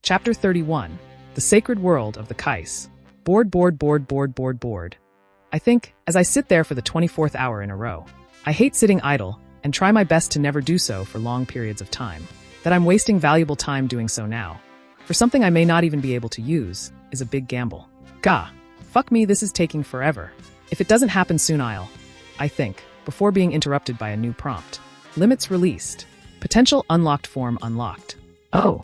Chapter 31. The Sacred World of the Kais. Bored. I think, as I sit there for the 24th hour in a row, I hate sitting idle, and try my best to never do so for long periods of time, that I'm wasting valuable time doing so now, for something I may not even be able to use, is a big gamble. Gah, fuck me, this is taking forever. If it doesn't happen soon I think, before being interrupted by a new prompt. Limits released. Potential unlocked form unlocked. Oh.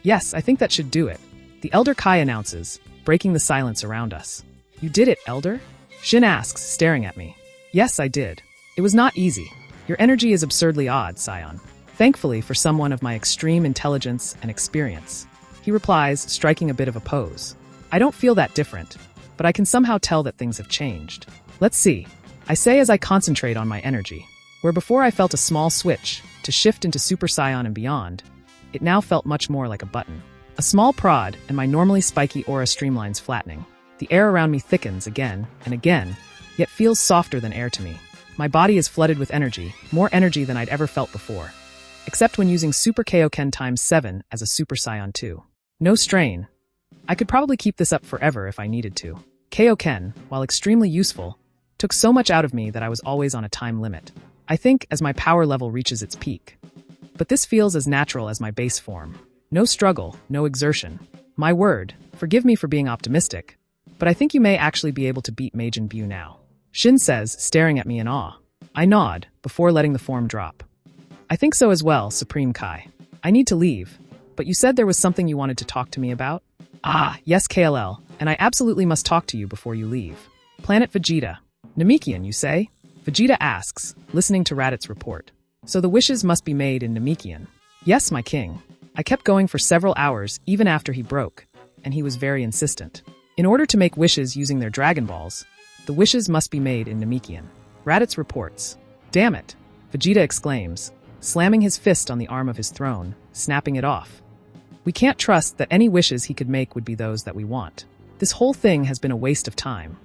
Yes, I think that should do it. The Elder Kai announces, breaking the silence around us. You did it, Elder? Shin asks, staring at me. Yes, I did. It was not easy. Your energy is absurdly odd, Scion. Thankfully for someone of my extreme intelligence and experience. He replies, striking a bit of a pose. I don't feel that different, but I can somehow tell that things have changed. Let's see. I say as I concentrate on my energy. Where before I felt a small switch to shift into Super Saiyan and beyond, it now felt much more like a button. A small prod, and my normally spiky aura streamlines flattening. The air around me thickens again and again, yet feels softer than air to me. My body is flooded with energy, more energy than I'd ever felt before. Except when using Super Kaioken times 7 as a Super Saiyan 2. No strain. I could probably keep this up forever if I needed to. Kaioken, while extremely useful, took so much out of me that I was always on a time limit. I think as my power level reaches its peak. But this feels as natural as my base form. No struggle, no exertion. My word, forgive me for being optimistic, but I think you may actually be able to beat Majin Buu now. Shin says, staring at me in awe. I nod, before letting the form drop. I think so as well, Supreme Kai. I need to leave, but you said there was something you wanted to talk to me about? Ah, yes KLL, and I absolutely must talk to you before you leave. Planet Vegeta. Namekian, you say? Vegeta asks, listening to Raditz report. So the wishes must be made in Namekian. Yes, my king. I kept going for several hours even after he broke, and he was very insistent. In order to make wishes using their Dragonballs, the wishes must be made in Namekian. Raditz reports. Damn it, Vegeta exclaims, slamming his fist on the arm of his throne, snapping it off. We can't trust that any wishes he could make would be those that we want. This whole thing has been a waste of time.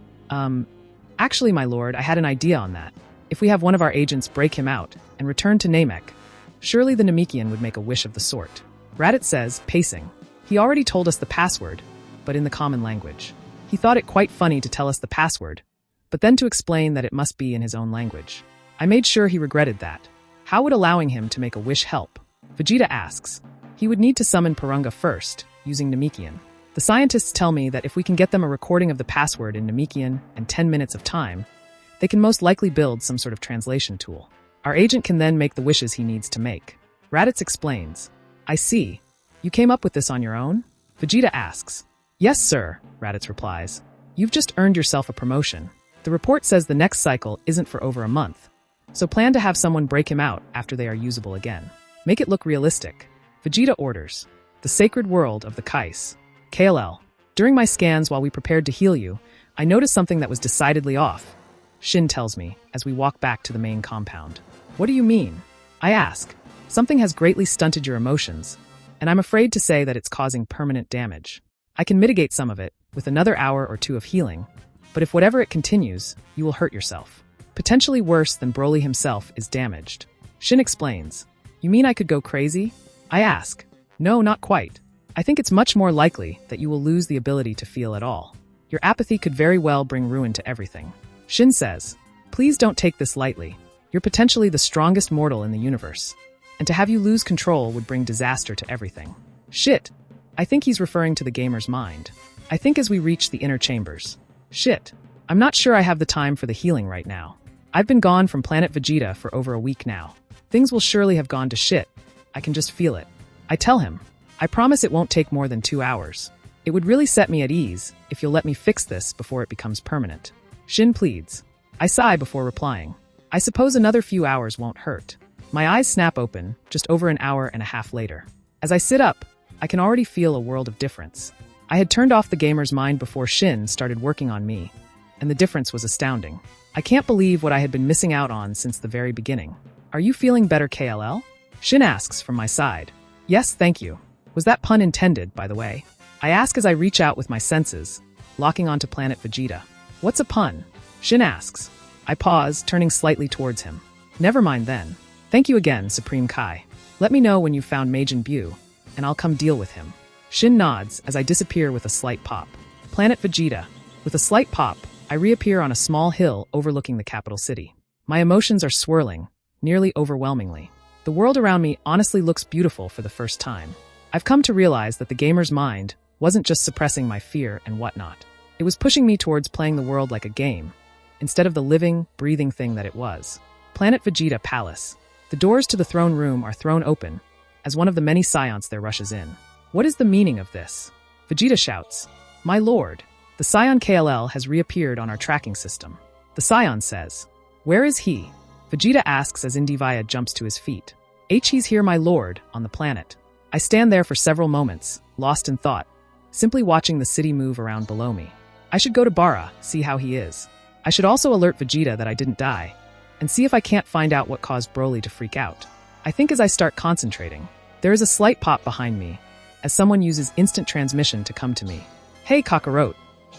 Actually, my lord, I had an idea on that. If we have one of our agents break him out and return to Namek, surely the Namekian would make a wish of the sort. Raditz says, pacing. He already told us the password, but in the common language. He thought it quite funny to tell us the password, but then to explain that it must be in his own language. I made sure he regretted that. How would allowing him to make a wish help? Vegeta asks. He would need to summon Purunga first, using Namekian. The scientists tell me that if we can get them a recording of the password in Namekian and 10 minutes of time, they can most likely build some sort of translation tool. Our agent can then make the wishes he needs to make. Raditz explains. I see. You came up with this on your own? Vegeta asks. Yes, sir, Raditz replies. You've just earned yourself a promotion. The report says the next cycle isn't for over a month, so plan to have someone break him out after they are usable again. Make it look realistic. Vegeta orders. The Sacred World of the Kais. KLL. During my scans while we prepared to heal you, I noticed something that was decidedly off. Shin tells me, as we walk back to the main compound. What do you mean? I ask. Something has greatly stunted your emotions, and I'm afraid to say that it's causing permanent damage. I can mitigate some of it, with another hour or two of healing, but if whatever it continues, you will hurt yourself. Potentially worse than Broly himself is damaged. Shin explains. You mean I could go crazy? I ask. No, not quite. I think it's much more likely that you will lose the ability to feel at all. Your apathy could very well bring ruin to everything. Shin says, please don't take this lightly. You're potentially the strongest mortal in the universe, and to have you lose control would bring disaster to everything. Shit. I think he's referring to the gamer's mind. I think as we reach the inner chambers. Shit. I'm not sure I have the time for the healing right now. I've been gone from Planet Vegeta for over a week now. Things will surely have gone to shit. I can just feel it. I tell him, I promise it won't take more than 2 hours. It would really set me at ease if you'll let me fix this before it becomes permanent. Shin pleads. I sigh before replying. I suppose another few hours won't hurt. My eyes snap open just over an hour and a half later. As I sit up, I can already feel a world of difference. I had turned off the gamer's mind before Shin started working on me, and the difference was astounding. I can't believe what I had been missing out on since the very beginning. Are you feeling better, KLL? Shin asks from my side. Yes, thank you. Was that pun intended, by the way? I ask as I reach out with my senses, locking onto Planet Vegeta. What's a pun? Shin asks. I pause, turning slightly towards him. Never mind then. Thank you again, Supreme Kai. Let me know when you've found Majin Buu, and I'll come deal with him. Shin nods as I disappear with a slight pop. Planet Vegeta. With a slight pop, I reappear on a small hill overlooking the capital city. My emotions are swirling, nearly overwhelmingly. The world around me honestly looks beautiful for the first time. I've come to realize that the gamer's mind wasn't just suppressing my fear and whatnot. It was pushing me towards playing the world like a game, instead of the living, breathing thing that it was. Planet Vegeta Palace. The doors to the throne room are thrown open, as one of the many Scions there rushes in. What is the meaning of this? Vegeta shouts, "My lord, the Scion KLL has reappeared on our tracking system." The Scion says, "Where is he?" Vegeta asks as Indivaya jumps to his feet. "He's here, my lord, on the planet." I stand there for several moments, lost in thought, simply watching the city move around below me. I should go to Bara, see how he is. I should also alert Vegeta that I didn't die, and see if I can't find out what caused Broly to freak out. I think as I start concentrating, there is a slight pop behind me, as someone uses instant transmission to come to me. "Hey, Kakarot,"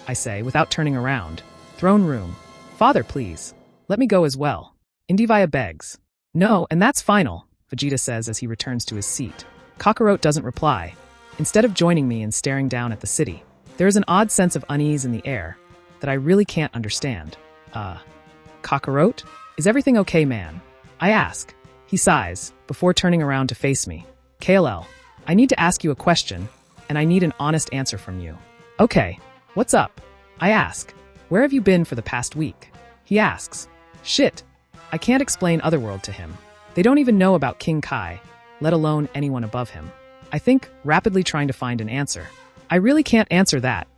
I say, without turning around. Throne room. "Father, please. Let me go as well." Indivaya begs. "No, and that's final," Vegeta says as he returns to his seat. Kakarot doesn't reply, instead of joining me and staring down at the city. There is an odd sense of unease in the air that I really can't understand. Kakarot? Is everything okay, man? I ask. He sighs, before turning around to face me. "KLL, I need to ask you a question, and I need an honest answer from you." "Okay, what's up?" I ask. "Where have you been for the past week?" He asks. Shit. I can't explain Otherworld to him. They don't even know about King Kai, let alone anyone above him. I think, rapidly trying to find an answer. "I really can't answer that,"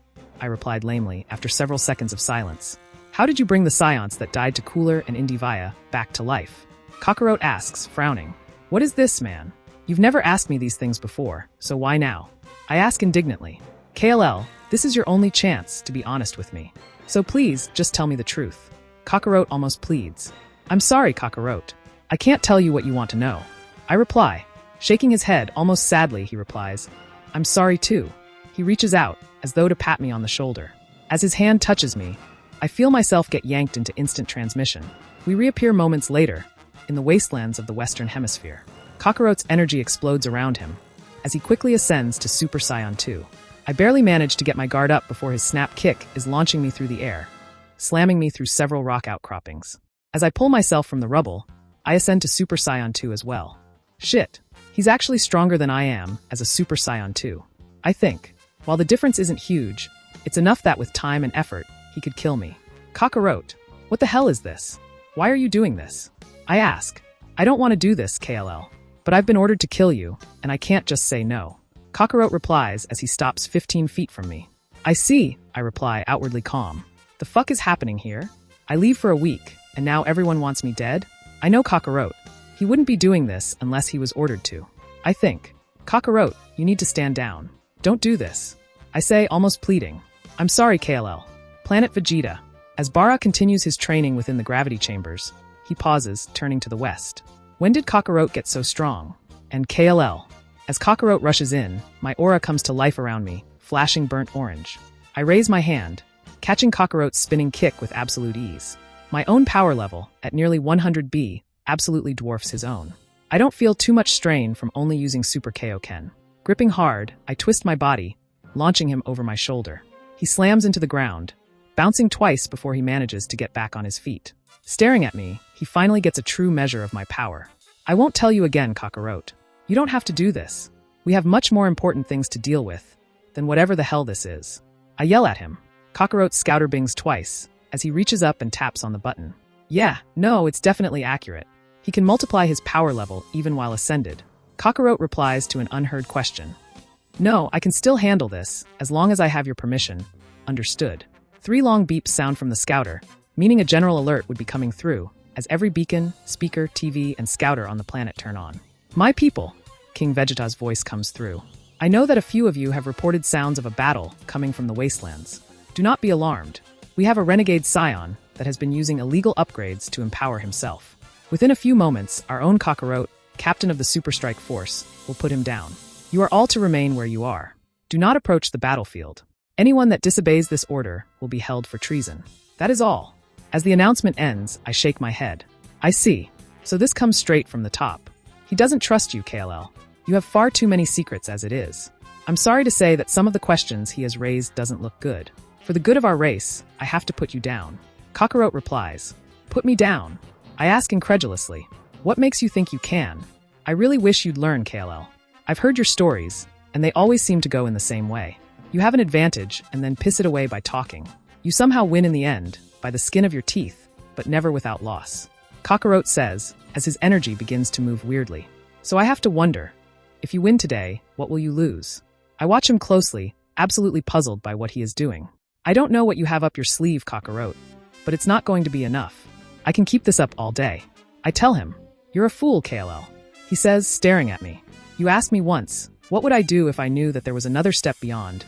I replied lamely after several seconds of silence. "How did you bring the Scions that died to Cooler and Indivaya back to life?" Kakarot asks, frowning. "What is this, man? You've never asked me these things before, so why now?" I ask indignantly. "KLL, this is your only chance to be honest with me. So please, just tell me the truth." Kakarot almost pleads. "I'm sorry, Kakarot. I can't tell you what you want to know." I reply. Shaking his head, almost sadly, he replies, "I'm sorry too." He reaches out, as though to pat me on the shoulder. As his hand touches me, I feel myself get yanked into instant transmission. We reappear moments later, in the wastelands of the Western Hemisphere. Kakarot's energy explodes around him, as he quickly ascends to Super Saiyan 2. I barely manage to get my guard up before his snap kick is launching me through the air, slamming me through several rock outcroppings. As I pull myself from the rubble, I ascend to Super Saiyan 2 as well. Shit, he's actually stronger than I am as a Super Saiyan 2. I think, while the difference isn't huge, it's enough that with time and effort, he could kill me. "Kakarot, what the hell is this? Why are you doing this?" I ask. "I don't want to do this, KLL, but I've been ordered to kill you, and I can't just say no." Kakarot replies as he stops 15 feet from me. "I see," I reply, outwardly calm. "The fuck is happening here? I leave for a week, and now everyone wants me dead?" I know Kakarot. He wouldn't be doing this unless he was ordered to. I think, "Kakarot, you need to stand down. Don't do this." I say, almost pleading. "I'm sorry, KLL." Planet Vegeta. As Bara continues his training within the gravity chambers, he pauses, turning to the west. When did Kakarot get so strong? And KLL. As Kakarot rushes in, my aura comes to life around me, flashing burnt orange. I raise my hand, catching Kakarot's spinning kick with absolute ease. My own power level, at nearly 100B, absolutely dwarfs his own. I don't feel too much strain from only using Super Kaioken. Gripping hard, I twist my body, launching him over my shoulder. He slams into the ground, bouncing twice before he manages to get back on his feet. Staring at me, he finally gets a true measure of my power. "I won't tell you again, Kakarot. You don't have to do this. We have much more important things to deal with than whatever the hell this is." I yell at him. Kakarot scouter bings twice, as he reaches up and taps on the button. Yeah, no, it's definitely accurate. He can multiply his power level even while ascended. Kakarot replies to an unheard question. "No, I can still handle this, as long as I have your permission. Understood." 3 long beeps sound from the scouter, meaning a general alert would be coming through, as every beacon, speaker, TV, and scouter on the planet turn on. "My people," King Vegeta's voice comes through. "I know that a few of you have reported sounds of a battle coming from the wastelands. Do not be alarmed. We have a renegade Scion that has been using illegal upgrades to empower himself. Within a few moments, our own Kakarot, captain of the Super Strike Force, will put him down. You are all to remain where you are. Do not approach the battlefield. Anyone that disobeys this order will be held for treason. That is all." As the announcement ends, I shake my head. I see. So this comes straight from the top. He doesn't trust you, KLL. You have far too many secrets as it is. I'm sorry to say that some of the questions he has raised doesn't look good. For the good of our race, I have to put you down. Kakarot replies, "Put me down?" I ask incredulously, "What makes you think you can?" I really wish you'd learn, KLL. I've heard your stories, and they always seem to go in the same way. You have an advantage and then piss it away by talking. You somehow win in the end, by the skin of your teeth, but never without loss. Kakarot says, as his energy begins to move weirdly. So I have to wonder, if you win today, what will you lose? I watch him closely, absolutely puzzled by what he is doing. I don't know what you have up your sleeve, Kakarot, but it's not going to be enough. I can keep this up all day. I tell him, "You're a fool, KLL." He says, staring at me, "You asked me once, what would I do if I knew that there was another step beyond?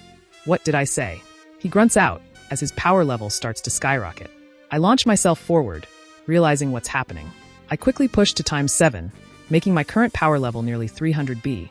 What did I say?" He grunts out as his power level starts to skyrocket. I launch myself forward, realizing what's happening. I quickly push to times 7, making my current power level nearly 300B,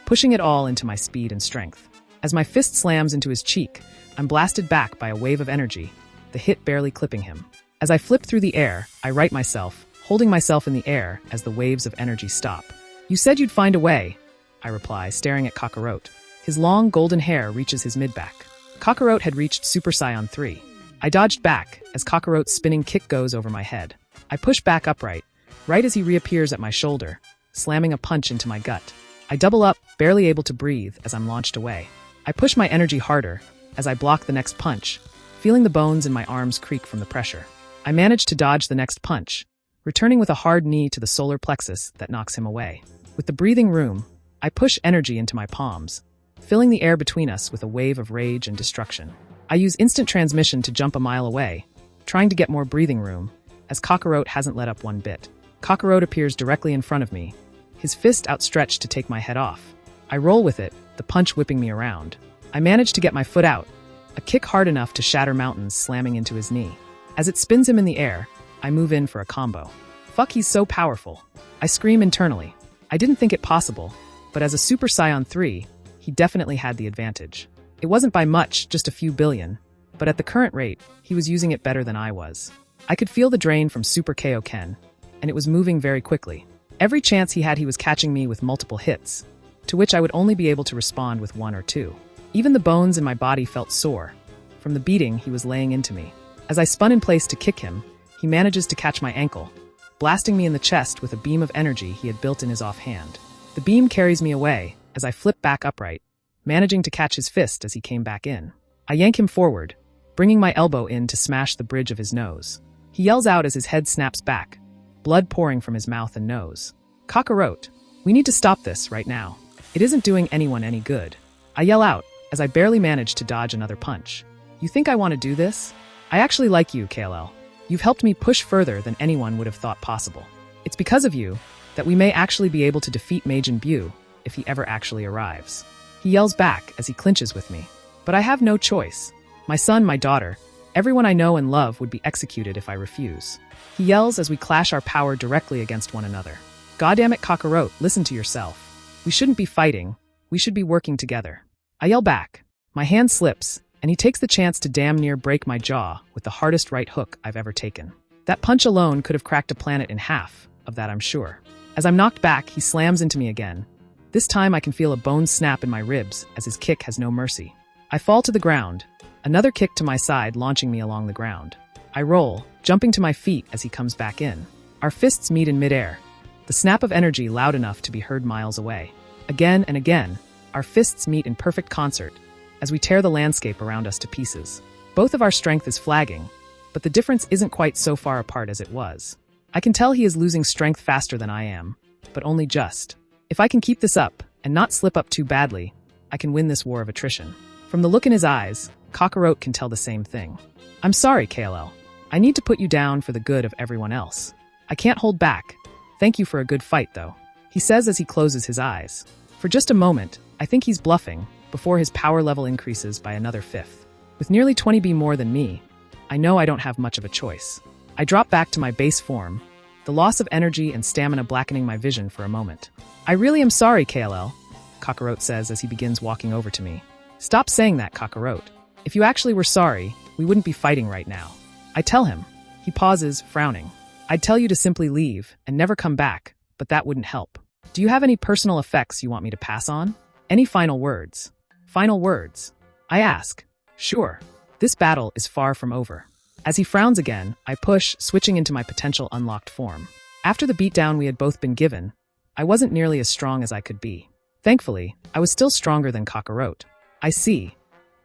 pushing it all into my speed and strength. As my fist slams into his cheek, I'm blasted back by a wave of energy, the hit barely clipping him. As I flip through the air, I right myself, holding myself in the air as the waves of energy stop. "You said you'd find a way," I reply, staring at Kakarot. His long golden hair reaches his mid-back. Kakarot had reached Super Saiyan 3. I dodged back as Kakarot's spinning kick goes over my head. I push back upright, right as he reappears at my shoulder, slamming a punch into my gut. I double up, barely able to breathe as I'm launched away. I push my energy harder as I block the next punch, feeling the bones in my arms creak from the pressure. I manage to dodge the next punch, returning with a hard knee to the solar plexus that knocks him away. With the breathing room, I push energy into my palms, filling the air between us with a wave of rage and destruction. I use instant transmission to jump a mile away, trying to get more breathing room, as Kakarot hasn't let up one bit. Kakarot appears directly in front of me, his fist outstretched to take my head off. I roll with it, the punch whipping me around. I manage to get my foot out, a kick hard enough to shatter mountains slamming into his knee. As it spins him in the air, I move in for a combo. Fuck, he's so powerful. I scream internally. I didn't think it possible, but as a Super Saiyan 3, he definitely had the advantage. It wasn't by much, just a few billion, but at the current rate, he was using it better than I was. I could feel the drain from Super Kaioken, and it was moving very quickly. Every chance he had, he was catching me with multiple hits, to which I would only be able to respond with 1 or 2. Even the bones in my body felt sore, from the beating he was laying into me. As I spun in place to kick him, he manages to catch my ankle, blasting me in the chest with a beam of energy he had built in his offhand. The beam carries me away as I flip back upright, managing to catch his fist as he came back in. I yank him forward, bringing my elbow in to smash the bridge of his nose. He yells out as his head snaps back, blood pouring from his mouth and nose. "Kakarot, we need to stop this right now. It isn't doing anyone any good." I yell out as I barely manage to dodge another punch. "You think I want to do this? I actually like you, KLL. You've helped me push further than anyone would have thought possible. It's because of you that we may actually be able to defeat Majin Buu if he ever actually arrives." He yells back as he clinches with me. But I have no choice. My son, my daughter, everyone I know and love would be executed if I refuse. He yells as we clash our power directly against one another. "Goddamn it, Kakarot, listen to yourself. We shouldn't be fighting. We should be working together." I yell back. My hand slips, and he takes the chance to damn near break my jaw with the hardest right hook I've ever taken. That punch alone could have cracked a planet in half, of that I'm sure. As I'm knocked back, he slams into me again. This time I can feel a bone snap in my ribs as his kick has no mercy. I fall to the ground, another kick to my side launching me along the ground. I roll, jumping to my feet as he comes back in. Our fists meet in midair, the snap of energy loud enough to be heard miles away. Again and again, our fists meet in perfect concert as we tear the landscape around us to pieces. Both of our strength is flagging, but the difference isn't quite so far apart as it was. I can tell he is losing strength faster than I am, but only just. If I can keep this up and not slip up too badly, I can win this war of attrition. From the look in his eyes, Kakarot can tell the same thing. "I'm sorry, KLL. I need to put you down for the good of everyone else. I can't hold back. Thank you for a good fight, though," he says as he closes his eyes. For just a moment, I think he's bluffing before his power level increases by another 5th. With nearly 20B more than me, I know I don't have much of a choice. I drop back to my base form, the loss of energy and stamina blackening my vision for a moment. "I really am sorry, KLL," Kakarot says as he begins walking over to me. "Stop saying that, Kakarot. If you actually were sorry, we wouldn't be fighting right now." I tell him. He pauses, frowning. "I'd tell you to simply leave and never come back, but that wouldn't help. Do you have any personal effects you want me to pass on? Any final words? Final words? I ask. Sure. This battle is far from over. As he frowns again, I push, switching into my potential unlocked form. After the beatdown we had both been given, I wasn't nearly as strong as I could be. Thankfully, I was still stronger than Kakarot. I see.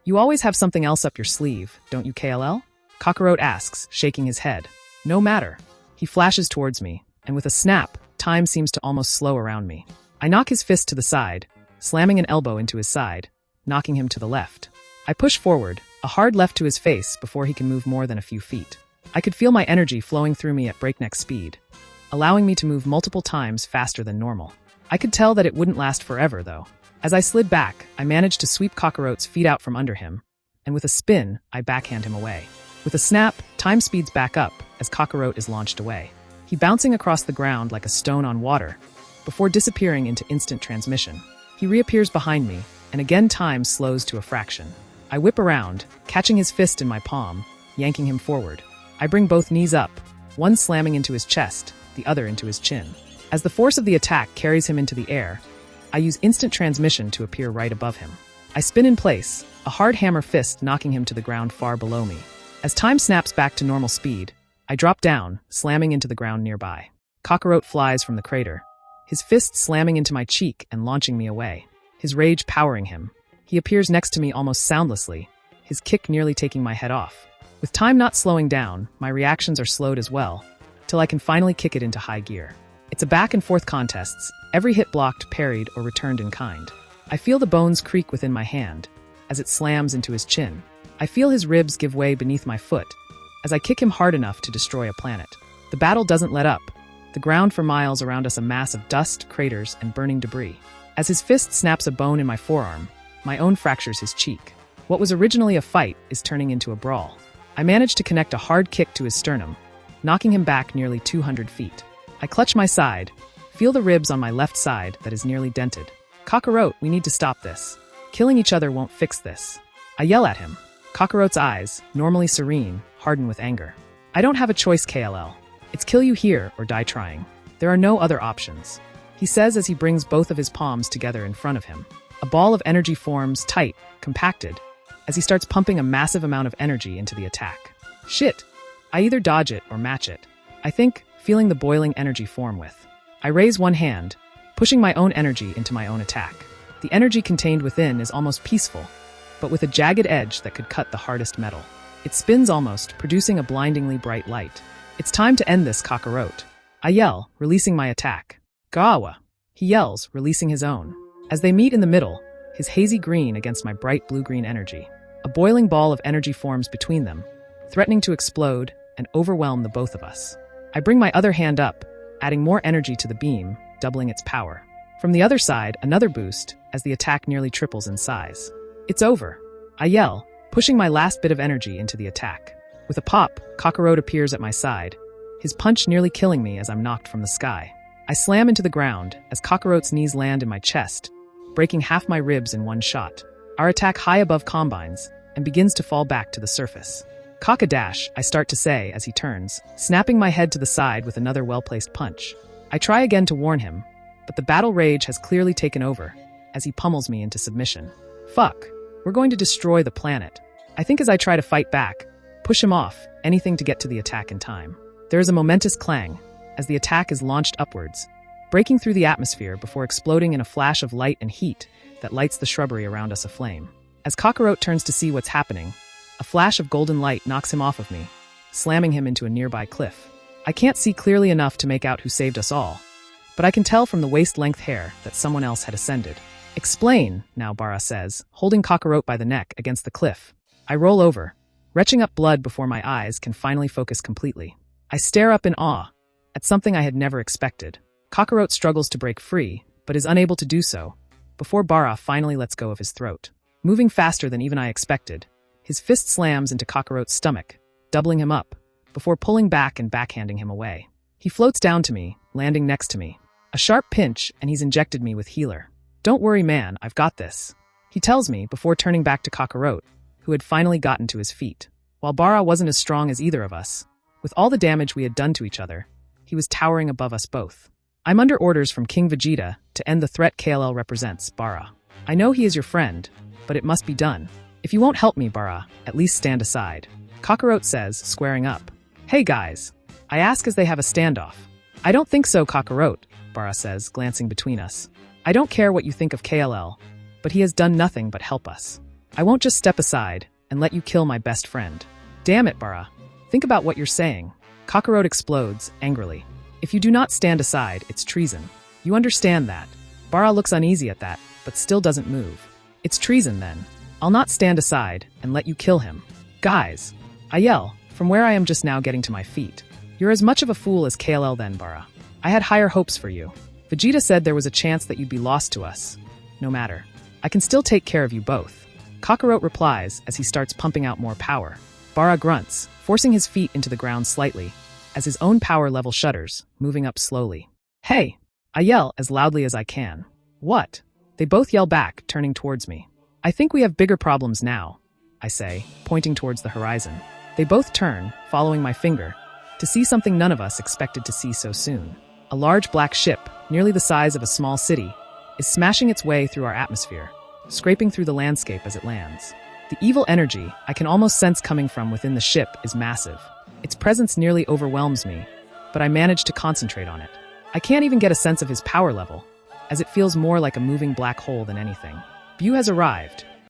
You always have something else up your sleeve, don't you, KLL? Kakarot asks, shaking his head. No matter. He flashes towards me, and with a snap, time seems to almost slow around me. I knock his fist to the side, slamming an elbow into his side, knocking him to the left. I push forward, a hard left to his face before he can move more than a few feet. I could feel my energy flowing through me at breakneck speed, allowing me to move multiple times faster than normal. I could tell that it wouldn't last forever, though. As I slid back, I managed to sweep Kakarot's feet out from under him, and with a spin, I backhand him away. With a snap, time speeds back up as Kakarot is launched away. He bouncing across the ground like a stone on water, before disappearing into instant transmission. He reappears behind me, and again time slows to a fraction. I whip around, catching his fist in my palm, yanking him forward. I bring both knees up, one slamming into his chest, the other into his chin. As the force of the attack carries him into the air, I use instant transmission to appear right above him. I spin in place, a hard hammer fist knocking him to the ground far below me. As time snaps back to normal speed, I drop down, slamming into the ground nearby. Kakarot flies from the crater, his fist slamming into my cheek and launching me away, his rage powering him. He appears next to me almost soundlessly, his kick nearly taking my head off. With time not slowing down, my reactions are slowed as well, till I can finally kick it into high gear. It's a back-and-forth contest, every hit blocked, parried, or returned in kind. I feel the bones creak within my hand, as it slams into his chin. I feel his ribs give way beneath my foot, as I kick him hard enough to destroy a planet. The battle doesn't let up. The ground for miles around us a mass of dust, craters, and burning debris. As his fist snaps a bone in my forearm, my own fractures his cheek. What was originally a fight is turning into a brawl. I manage to connect a hard kick to his sternum, knocking him back nearly 200 feet. I clutch my side, feel the ribs on my left side that is nearly dented. Kakarot, we need to stop this. Killing each other won't fix this. I yell at him. Kakarot's eyes, normally serene, harden with anger. I don't have a choice, KLL. It's kill you here or die trying. There are no other options. He says as he brings both of his palms together in front of him. A ball of energy forms, tight, compacted, as he starts pumping a massive amount of energy into the attack. Shit! I either dodge it or match it. I think, feeling the boiling energy form with. I raise one hand, pushing my own energy into my own attack. The energy contained within is almost peaceful, but with a jagged edge that could cut the hardest metal. It spins almost, producing a blindingly bright light. It's time to end this, Kakarot. I yell, releasing my attack. Gawa! He yells, releasing his own. As they meet in the middle, his hazy green against my bright blue-green energy. A boiling ball of energy forms between them, threatening to explode and overwhelm the both of us. I bring my other hand up, adding more energy to the beam, doubling its power. From the other side, another boost, as the attack nearly triples in size. It's over. I yell, pushing my last bit of energy into the attack. With a pop, Kakarot appears at my side, his punch nearly killing me as I'm knocked from the sky. I slam into the ground as Kakarot's knees land in my chest, breaking half my ribs in one shot. Our attack high above combines and begins to fall back to the surface. Cock-a-dash, I start to say as he turns, snapping my head to the side with another well-placed punch. I try again to warn him, but the battle rage has clearly taken over as he pummels me into submission. Fuck. We're going to destroy the planet. I think as I try to fight back, push him off, anything to get to the attack in time. There is a momentous clang as the attack is launched upwards, breaking through the atmosphere before exploding in a flash of light and heat that lights the shrubbery around us aflame. As Kakarot turns to see what's happening, a flash of golden light knocks him off of me, slamming him into a nearby cliff. I can't see clearly enough to make out who saved us all, but I can tell from the waist-length hair that someone else had ascended. Explain, now Bara says, holding Kakarot by the neck against the cliff. I roll over, retching up blood before my eyes can finally focus completely. I stare up in awe at something I had never expected. Kakarot struggles to break free, but is unable to do so, before Bara finally lets go of his throat. Moving faster than even I expected, his fist slams into Kakarot's stomach, doubling him up, before pulling back and backhanding him away. He floats down to me, landing next to me. A sharp pinch, and he's injected me with healer. Don't worry, man, I've got this, he tells me before turning back to Kakarot, who had finally gotten to his feet. While Bara wasn't as strong as either of us, with all the damage we had done to each other, he was towering above us both. I'm under orders from King Vegeta to end the threat KLL represents, Bara. I know he is your friend, but it must be done. If you won't help me, Bara, at least stand aside. Kakarot says, squaring up. Hey guys. I ask as they have a standoff. I don't think so, Kakarot, Bara says, glancing between us. I don't care what you think of KLL, but he has done nothing but help us. I won't just step aside and let you kill my best friend. Damn it, Bara. Think about what you're saying. Kakarot explodes, angrily. If you do not stand aside, it's treason. You understand that. Bara looks uneasy at that, but still doesn't move. It's treason, then. I'll not stand aside and let you kill him. Guys, I yell, from where I am just now getting to my feet. You're as much of a fool as KLL then, Bara. I had higher hopes for you. Vegeta said there was a chance that you'd be lost to us. No matter. I can still take care of you both. Kakarot replies as he starts pumping out more power. Bara grunts, forcing his feet into the ground slightly, as his own power level shudders, moving up slowly. Hey! I yell as loudly as I can. What? They both yell back, turning towards me. I think we have bigger problems now, I say, pointing towards the horizon. They both turn, following my finger, to see something none of us expected to see so soon. A large black ship, nearly the size of a small city, is smashing its way through our atmosphere, scraping through the landscape as it lands. The evil energy I can almost sense coming from within the ship is massive. Its presence nearly overwhelms me, but I manage to concentrate on it. I can't even get a sense of his power level, as it feels more like a moving black hole than anything. Buu has arrived,